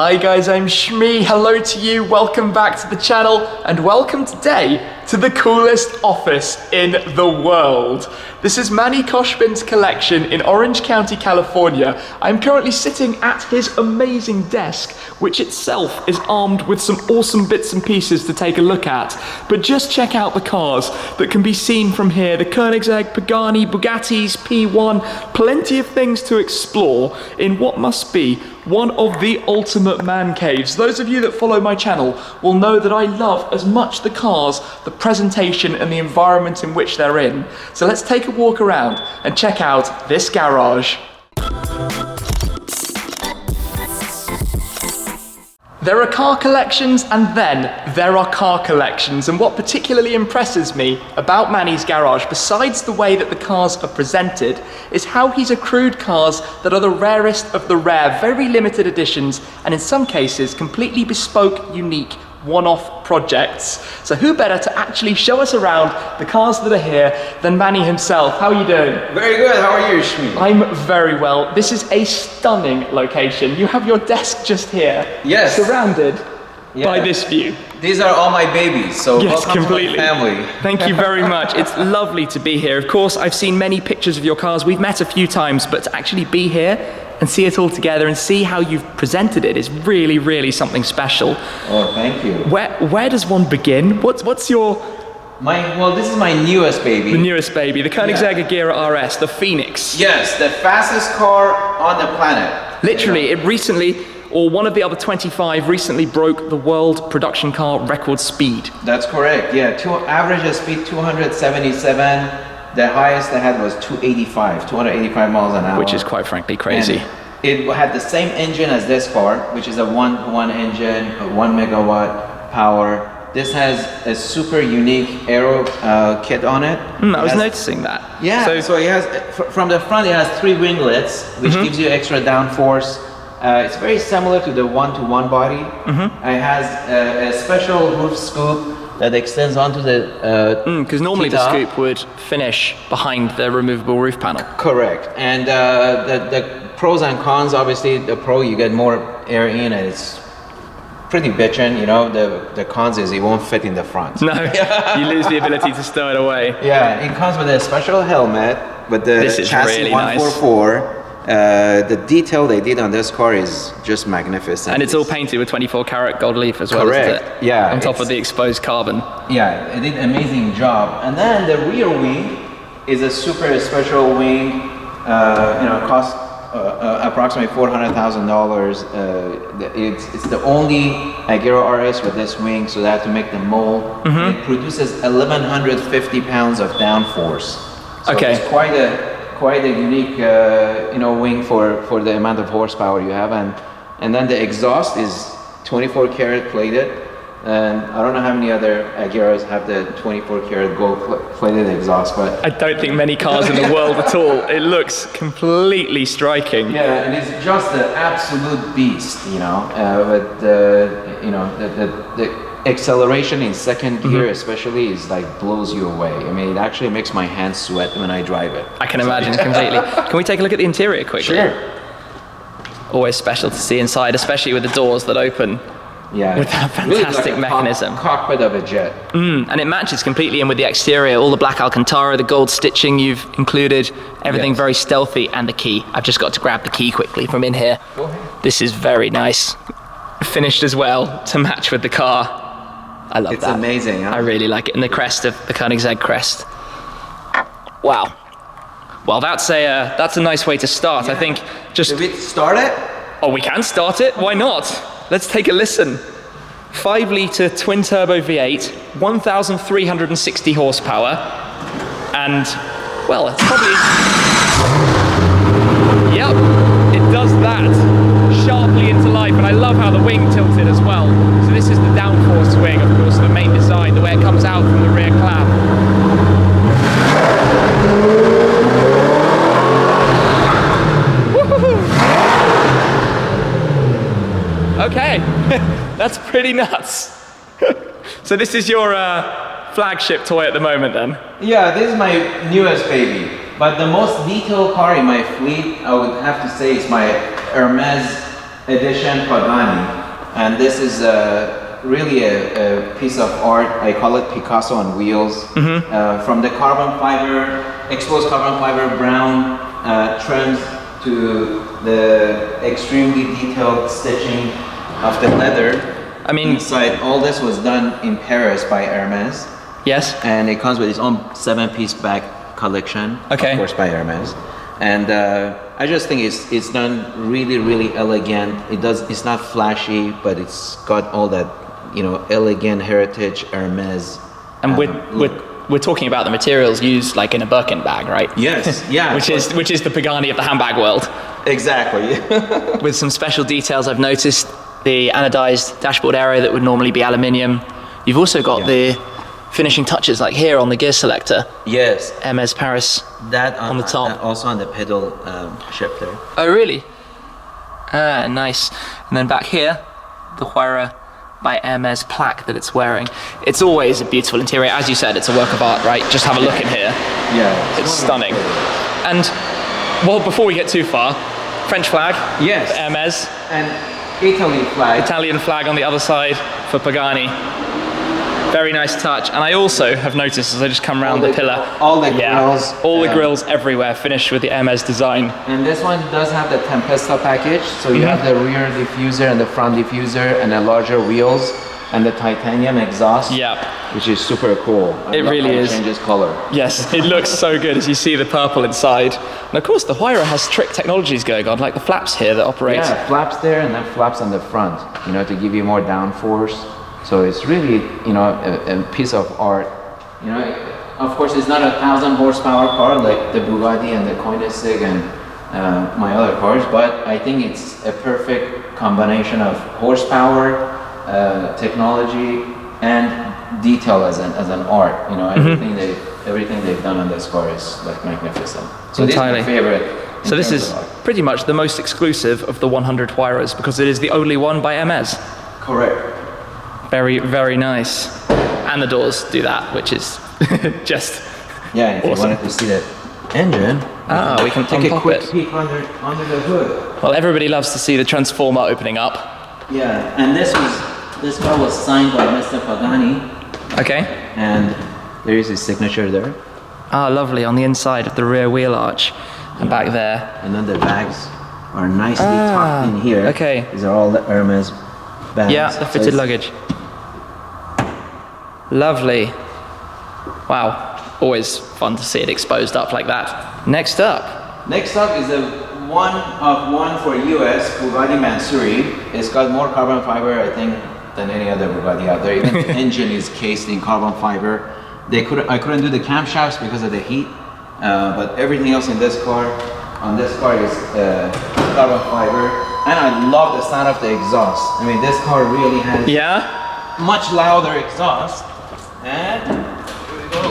Hi guys, I'm Shmi. Hello to you, welcome back to the channel, and welcome today to the coolest office in the world. This is Manny Koshbin's collection in Orange County, California. I'm currently sitting at his amazing desk, which itself is armed with some awesome bits and pieces to take a look at. But just check out the cars that can be seen from here. The Koenigsegg, Pagani, Bugattis, P1, plenty of things to explore in what must be one of the ultimate man caves. Those of you that follow my channel will know that I love as much the cars, the presentation and the environment in which they're in. So let's take a walk around and check out this garage. There are car collections and then there are car collections, and what particularly impresses me about Manny's garage, besides the way that the cars are presented, is how he's accrued cars that are the rarest of the rare, very limited editions, and in some cases completely bespoke, unique, one-off projects. So who better to actually show us around the cars that are here than Manny himself? How are you doing? Very good, how are you, Shmi? I'm very well. This is a stunning location. You have your desk just here, yes, surrounded by this view. These are all my babies, so yes, welcome completely. to my family. Thank you very much. It's lovely to be here. Of course, I've seen many pictures of your cars. We've met a few times, but to actually be here and see it all together and see how you've presented it is really, really something special. Oh, thank you. Where does one begin? What's your... Well, this is my newest baby. The newest baby, the Koenigsegg Agera RS, the Phoenix. Yes, the fastest car on the planet. Literally, it recently, or one of the other 25 recently broke the world production car record speed. That's correct, yeah. Average speed 277. The highest I had was 285 miles an hour. Which is quite frankly crazy. And it had the same engine as this car, which is a one engine, 1 megawatt power. This has a super unique aero kit on it. I was noticing that. Yeah, so it has, from the front it has 3 winglets, which gives you extra downforce. It's very similar to the one-to-one body. It has a special roof scoop that extends onto the because normally the scoop would finish behind the removable roof panel. Correct. And the pros and cons, obviously the pro, you get more air in and it's pretty bitchin', you know. The cons is it won't fit in the front. No, you lose the ability to stow it away. Yeah, it comes with a special helmet, but the chassis really 144. Nice. The detail they did on this car is just magnificent. And it's all painted with 24 karat gold leaf as well, correct, isn't it? Yeah. On top of the exposed carbon. Yeah, it did an amazing job. And then the rear wing is a super special wing. It costs approximately $400,000. It's the only Agera RS with this wing, so they have to make the mold. It produces 1,150 pounds of downforce. So it's quite a unique wing for the amount of horsepower you have, and then the exhaust is 24 karat plated, and I don't know how many other Ageras have the 24 karat gold plated exhaust, but I don't think many cars in the world at all. It looks completely striking. Yeah, and it's just the absolute beast, you know. But the acceleration in second gear especially is like blows you away. I mean, it actually makes my hands sweat when I drive it. I can imagine completely. Can we take a look at the interior quickly? Sure. Always special to see inside, especially with the doors that open. Yeah. With that fantastic really like mechanism. Cockpit of a jet. And it matches completely in with the exterior, all the black Alcantara, the gold stitching you've included, everything very stealthy, and the key. I've just got to grab the key quickly from in here. Go ahead. This is very nice. Finished as well to match with the car. I love that. It's amazing, huh? I really like it. And the crest of the Koenigsegg crest. Wow. Well, that's a nice way to start. Yeah. I think just... Should we start it? Oh, we can start it. Why not? Let's take a listen. 5-litre twin-turbo V8, 1,360 horsepower. And, well, it's probably... Yep, it does that sharply into life, and I love how the wing tilted as well. So this is the downforce wing, of course, the main design, the way it comes out from the rear clam. Okay, that's pretty nuts. So this is your flagship toy at the moment then? Yeah, this is my newest baby. But the most detailed car in my fleet, I would have to say, is my Hermes edition Pagani, and this is really a piece of art. I call it Picasso on wheels. From the carbon fiber, exposed carbon fiber brown trims to the extremely detailed stitching of the leather. I mean, inside, all this was done in Paris by Hermes. Yes. And it comes with its own 7-piece bag collection, of course, by Hermes. And I just think it's done really elegant. It's not flashy, but it's got all that, you know, elegant heritage Hermes. And we're talking about the materials used like in a Birkin bag, right? Yes, yeah. which is the Pagani of the handbag world. Exactly. With some special details, I've noticed the anodized dashboard area that would normally be aluminium. You've also got the finishing touches, like here on the gear selector. Yes. Hermes Paris. That on the top. Also on the pedal shifter. Oh, really? Ah, nice. And then back here, the Huayra by Hermes plaque that it's wearing. It's always a beautiful interior. As you said, it's a work of art, right? Just have a look in here. Yeah. It's stunning. And, well, before we get too far, French flag. Yes. Hermes. And Italy flag. Italian flag on the other side for Pagani. Very nice touch. And I also have noticed as I just come around the pillar. All the grills. All the grills everywhere finished with the Hermes design. And this one does have the Tempesta package. So you have the rear diffuser and the front diffuser and the larger wheels and the titanium exhaust. Yeah. Which is super cool. It really is. It changes color. Yes, it looks so good as you see the purple inside. And of course the Huayra has trick technologies going on, like the flaps here that operate. Yeah, flaps there and then flaps on the front, you know, to give you more downforce. So it's really, you know, a piece of art. You know, of course it's not a 1,000 horsepower car like the Bugatti and the Koenigsegg and my other cars, but I think it's a perfect combination of horsepower, technology, and detail as an art. You know, everything they've done on this car is like magnificent. So this is my favorite. So this is pretty much the most exclusive of the 100 Huayras because it is the only one by Hermes. Correct. Very nice. And the doors do that, which is just if awesome. You wanted to see that engine, we can take a quick it. peek under the hood. Well, everybody loves to see the transformer opening up. Yeah, and this car was signed by Mr. Pagani. Okay. And there is his signature there. Ah, lovely, on the inside of the rear wheel arch. And back there. And then the bags are nicely tucked in here. Okay. These are all the Hermes bags. Yeah, the fitted luggage. Lovely. Wow, always fun to see it exposed up like that. Next up is a one for US Bugatti Mansory. It's got more carbon fiber, I think, than any other Bugatti out there. Even the engine is cased in carbon fiber. I couldn't do the camshafts because of the heat, but everything else on this car is carbon fiber. And I love the sound of the exhaust. I mean, this car really has much louder exhaust. And here we go.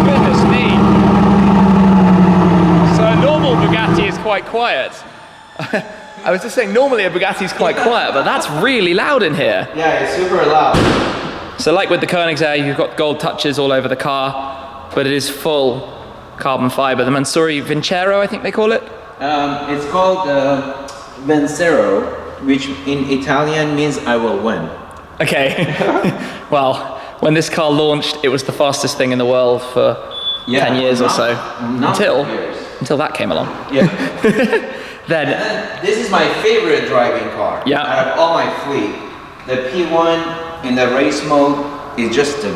Goodness me. So a normal Bugatti is quite quiet. I was just saying, normally a Bugatti is quite quiet, but that's really loud in here. Yeah, it's super loud. So like with the Koenigsegg, you've got gold touches all over the car, but it is full carbon fiber. The Mansory Vinceró, I think they call it? It's called Vinceró, which in Italian means I will win. Okay. Well, when this car launched, it was the fastest thing in the world for 10 years or so. Until that came along. Yeah. Then this is my favorite driving car. Yeah. Out of all my fleet. The P1 in the race mode is just an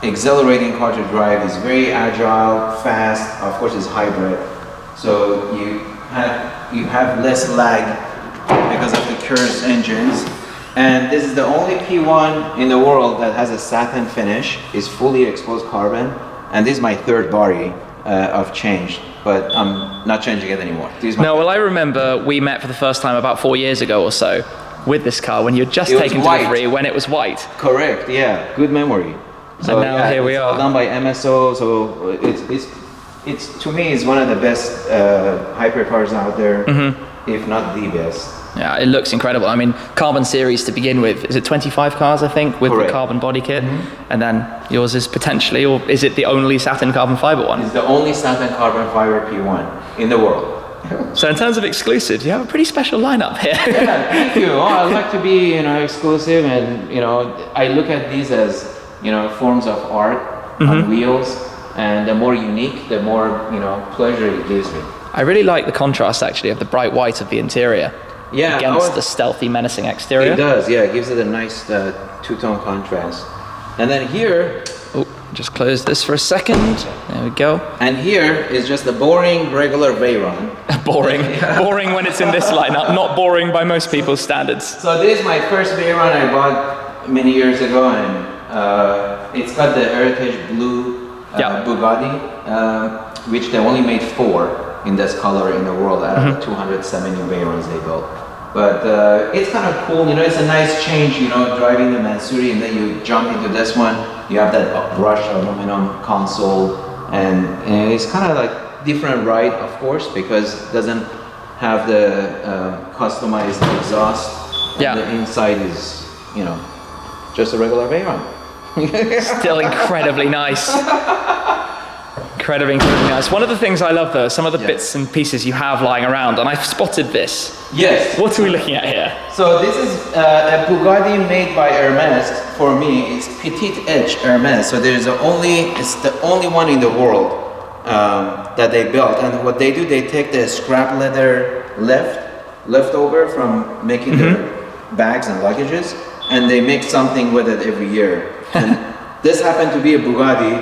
exhilarating car to drive. It's very agile, fast. Of course, it's hybrid. So you have less lag because of the Curse engines. And this is the only P1 in the world that has a satin finish. It's fully exposed carbon. And this is my third body of change, but I'm not changing it anymore. No, well, I remember we met for the first time about 4 years ago or so with this car when you'd just taken delivery when it was white. Correct, yeah, good memory. So and now here we are. Done by MSO, so it's to me, it's one of the best hypercars out there, if not the best. Yeah, it looks incredible. I mean, carbon series to begin with, is it 25 cars, I think, with the carbon body kit? And then yours is potentially, or is it the only satin carbon fiber one? It's the only satin carbon fiber P1 in the world. So in terms of exclusives, you have a pretty special lineup here. Yeah, thank you. I like to be, exclusive, and I look at these as, forms of art on wheels, and the more unique, the more, pleasure it gives me. I really like the contrast actually of the bright white of the interior against the stealthy, menacing exterior. It does, yeah. It gives it a nice two-tone contrast. And then here, just close this for a second. There we go. And here is just a boring, regular Veyron. Boring. Boring when it's in this lineup, not boring by most people's standards. So this is my first Veyron I bought many years ago, and it's got the Heritage Blue Bugatti, which they only made 4 in this color in the world out of the 270 Veyrons they built. But it's kind of cool, it's a nice change, driving the Mansory, and then you jump into this one. You have that brushed aluminum console, and it's kind of like different ride, of course, because it doesn't have the customized exhaust. Yeah. The inside is, just a regular Veyron. Still incredibly nice. Incredibly nice. One of the things I love though, some of the bits and pieces you have lying around, and I've spotted this. Yes. What are we looking at here? So this is a Bugatti made by Hermes. For me, it's Petite Edge Hermes. So it's the only one in the world that they built. And what they do, they take the scrap leather leftover from making their bags and luggages, and they make something with it every year. And this happened to be a Bugatti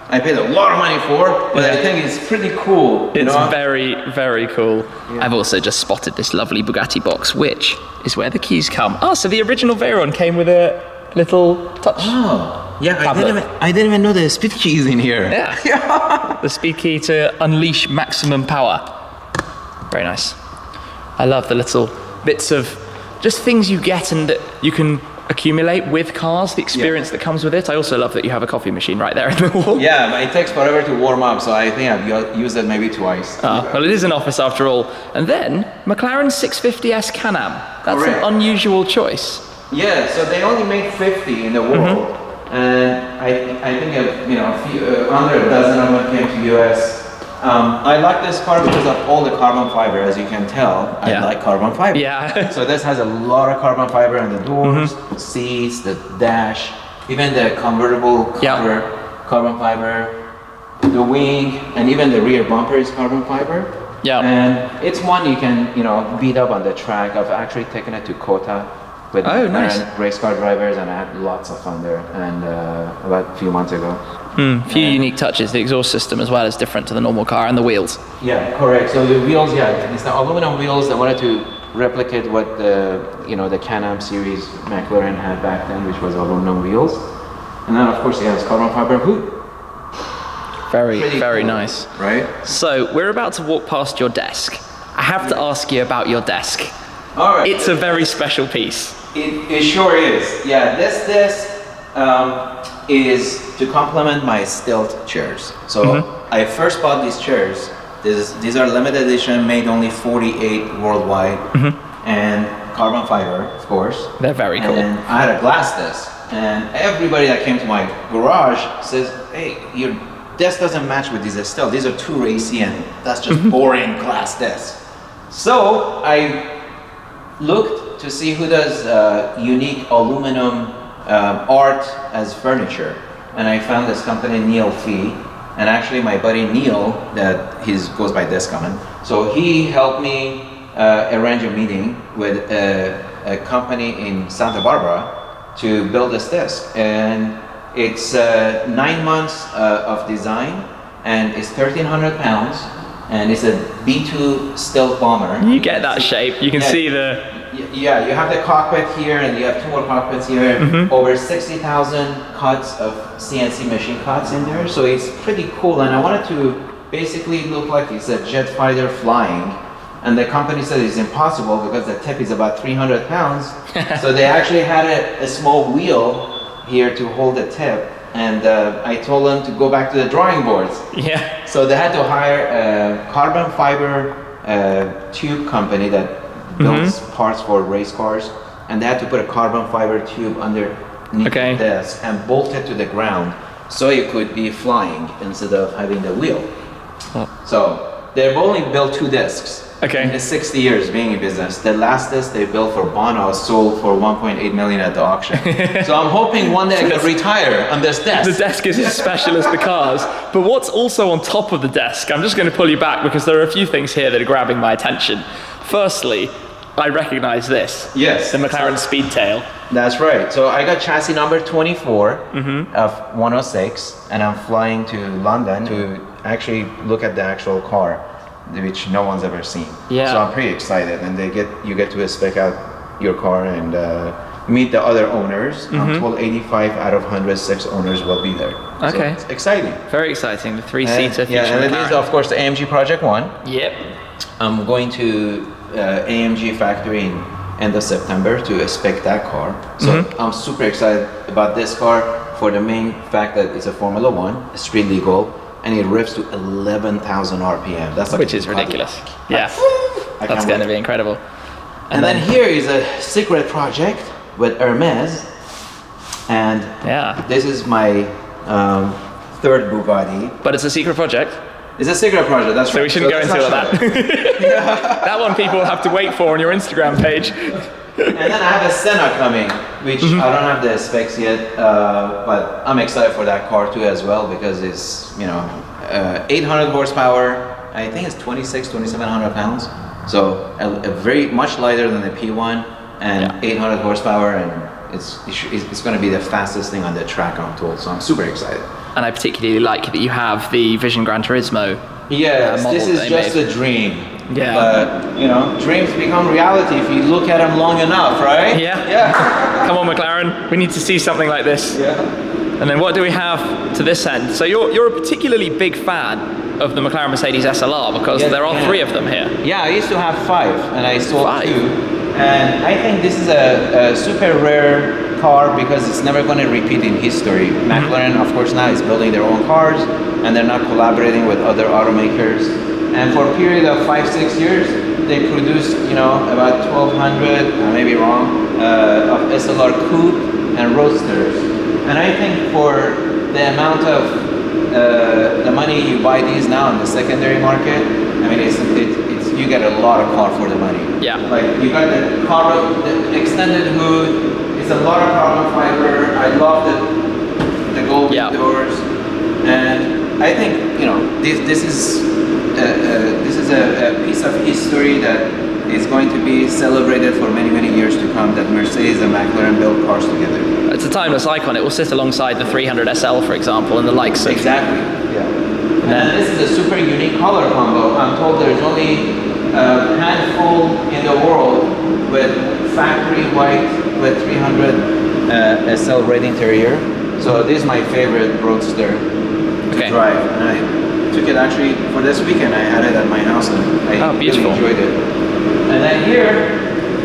I paid a lot of money for, but I think it's pretty cool. It's very, very cool. Yeah. I've also just spotted this lovely Bugatti box, which is where the keys come. Oh, so the original Veyron came with a little touch. Oh, yeah, I didn't even know there's speed keys in here. Yeah. The speed key to unleash maximum power. Very nice. I love the little bits of just things you get and that you can accumulate with cars, the experience that comes with it. I also love that you have a coffee machine right there in the wall. Yeah, but it takes forever to warm up, so I think I've used it maybe twice. Well, it is an office after all. And then, McLaren 650S Can-Am. That's an unusual choice. Yeah, so they only made 50 in the world. And I think under a dozen of them came to US. I like this car because of all the carbon fiber, as you can tell. I like carbon fiber. Yeah. So this has a lot of carbon fiber on the doors, the seats, the dash, even the convertible cover, carbon fiber, the wing, and even the rear bumper is carbon fiber. Yeah. And it's one you can, beat up on the track. I've actually taken it to Kota with race car drivers, and I had lots of fun there. And about a few months ago. Few unique touches. The exhaust system as well is different to the normal car, and the wheels. Yeah, correct. So the wheels, it's the aluminum wheels. They wanted to replicate what the Can-Am series McLaren had back then, which was aluminum wheels. And then of course it has carbon fiber hood. Very nice. Right? So we're about to walk past your desk. I have to ask you about your desk. All right. It's a very special piece. It sure is. Yeah, this is to complement my Stilt chairs. So I first bought these chairs. These are limited edition, made only 48 worldwide, and carbon fiber, of course. They're very cool. And I had a glass desk, and everybody that came to my garage says, "Hey, your desk doesn't match with these Stilt. These are too racy, and that's just boring glass desk." So I looked to see who does unique aluminum art as furniture, and I found this company, Neil Fee, and actually my buddy Neil, that goes by Discommon, so he helped me arrange a meeting with a company in Santa Barbara to build this desk, and it's 9 months of design, and it's 1,300 pounds, and it's a B2 Stealth bomber. You get that shape. You can see the... Yeah, you have the cockpit here, and you have 2 more cockpits here. Over 60,000 cuts of CNC machine cuts in there, so it's pretty cool. And I wanted to basically look like it's a jet fighter flying, and the company said it's impossible because the tip is about 300 pounds. So they actually had a small wheel here to hold the tip, and I told them to go back to the drawing boards. Yeah. So they had to hire a carbon fiber tube company that builds parts for race cars, and they had to put a carbon fiber tube underneath the desk and bolt it to the ground so you could be flying instead of having the wheel. So they've only built 2 discs. Okay. In the 60 years being in business. The last desk they built for Bono sold for 1.8 million at the auction. So I'm hoping one day I can retire on this desk. The desk is as special as the cars. But what's also on top of the desk? I'm just going to pull you back because there are a few things here that are grabbing my attention. Firstly, I recognize this. Yes. The McLaren Speedtail. That's right. So I got chassis number 24 of 106, and I'm flying to London to actually look at the actual car, which no one's ever seen. Yeah. So I'm pretty excited, and you get to spec out your car and meet the other owners. I'm told 85 out of 106 owners will be there. Okay. So it's exciting. Very exciting. The three-seater feature. Yeah, and it is of course the AMG Project One. Yep. I'm going to AMG factory in end of September to spec that car. So I'm super excited about this car for the main fact that it's a Formula One, street legal, and it revs to 11,000 RPM. That's like Which is ridiculous. Yeah. That's going to be incredible. And then here is a secret project with Hermes, and this is my third Bugatti. But it's a secret project. It's a secret project, that's right. So we shouldn't go into that. That one people will have to wait for on your Instagram page. And then I have a Senna coming, which I don't have the specs yet, but I'm excited for that car too as well because it's, 800 horsepower. I think it's 2,700 pounds. So a very much lighter than the P1 and 800 horsepower, and it's going to be the fastest thing on the track, I'm told. So I'm super excited. And I particularly like that you have the Vision Gran Turismo. Yes, this is just a dream. Yeah. But, dreams become reality if you look at them long enough, right? Yeah. Come on, McLaren. We need to see something like this. Yeah. And then what do we have to this end? So you're a particularly big fan of the McLaren Mercedes SLR because there are 3 of them here. Yeah, I used to have 5 and I sold 5. 2. And I think this is a super rare car because it's never going to repeat in history. McLaren, of course, now is building their own cars and they're not collaborating with other automakers. And for a period of 5-6 years, they produced, about 1,200, I may be wrong, of SLR coupe and roadsters. And I think for the amount of the money you buy these now in the secondary market, I mean, you get a lot of car for the money. Yeah. Like you got the extended hood. It's a lot of carbon fiber. I love the gold doors, and I think this is a piece of history that is going to be celebrated for many years to come. That Mercedes and McLaren build cars together. It's a timeless icon. It will sit alongside the 300 SL, for example, and the likes of. Exactly. Yeah. And this is a super unique color combo. I'm told there's only a handful in the world with factory white with 300 SL red interior. So this is my favorite roadster to drive. And I took it actually for this weekend. I had it at my house and I really enjoyed it. And then here,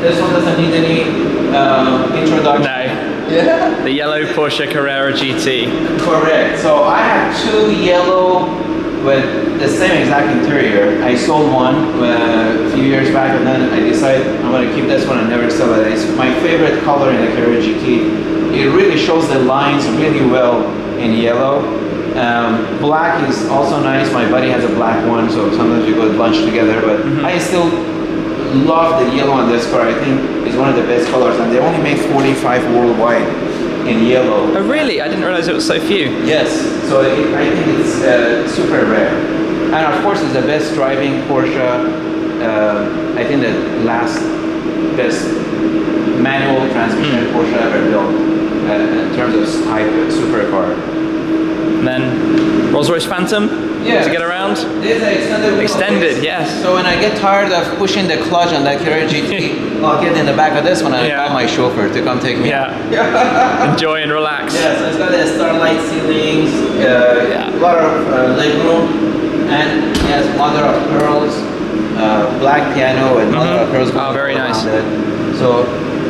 this one doesn't need any introduction. No. Yeah. The yellow Porsche Carrera GT. Correct. So I have 2 yellow with the same exact interior. I sold one a few years back and then I decided I'm going to keep this one and never sell it. It's my favorite color in the Carrera GT. It really shows the lines really well in yellow. Black is also nice. My buddy has a black one, so sometimes we go to lunch together, but I still love the yellow on this car. I think it's one of the best colors, and they only make 45 worldwide in yellow. Oh really? I didn't realize it was so few. Yes, so I think it's super rare. And of course it's the best driving Porsche, I think the last best manual transmission Porsche ever built in terms of supercar. And then Rolls-Royce Phantom to get around. This is extended, yes. So when I get tired of pushing the clutch on that Carrera GT, I'll get in the back of this one and call my chauffeur to come take me out. Enjoy and relax. Yeah, so it's got the starlight ceilings, a lot of leg room, and it has mother of pearls, black piano and mother of pearls. Oh, very nice. So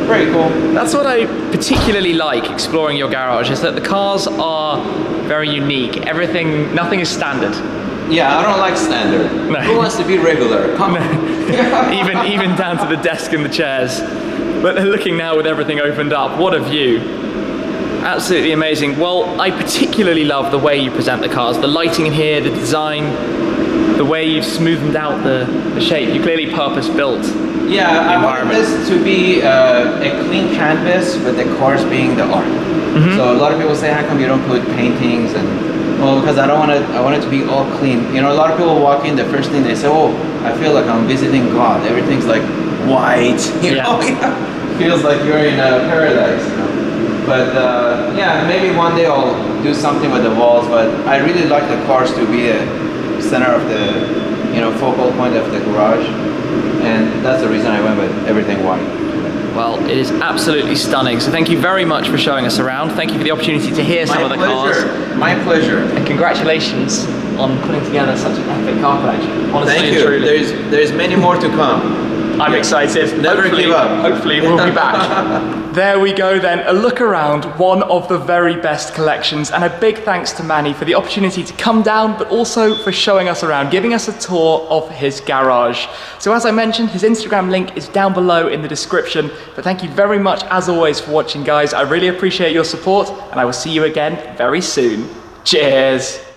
very cool. That's what I particularly like exploring your garage, is that the cars are very unique. Nothing is standard. Yeah, I don't like standard. No. Who wants to be regular? Come on. even down to the desk and the chairs. But looking now with everything opened up, what a view. Absolutely amazing. Well, I particularly love the way you present the cars. The lighting in here, the design, the way you've smoothed out the shape. You clearly purpose-built. Yeah, I wanted this to be a clean canvas with the cars being the art. So a lot of people say, how come you don't put paintings? And well, because I want it to be all clean. You know, a lot of people walk in, the first thing they say, oh, I feel like I'm visiting God. Everything's like white, you know? Feels like you're in a paradise, you know? But yeah, maybe one day I'll do something with the walls, but I really like the cars to be the center of the, you know, focal point of the garage. And that's the reason I went with everything white. Well, it is absolutely stunning. So thank you very much for showing us around. Thank you for the opportunity to hear some of the cars. My pleasure. And congratulations on putting together such an epic car collection. Honestly, thank you. There's many more to come. I'm excited. Never give up. Hopefully we'll be back. There we go then, a look around one of the very best collections, and a big thanks to Manny for the opportunity to come down, but also for showing us around, giving us a tour of his garage. So as I mentioned, his Instagram link is down below in the description, but thank you very much as always for watching, guys. I really appreciate your support, and I will see you again very soon. Cheers.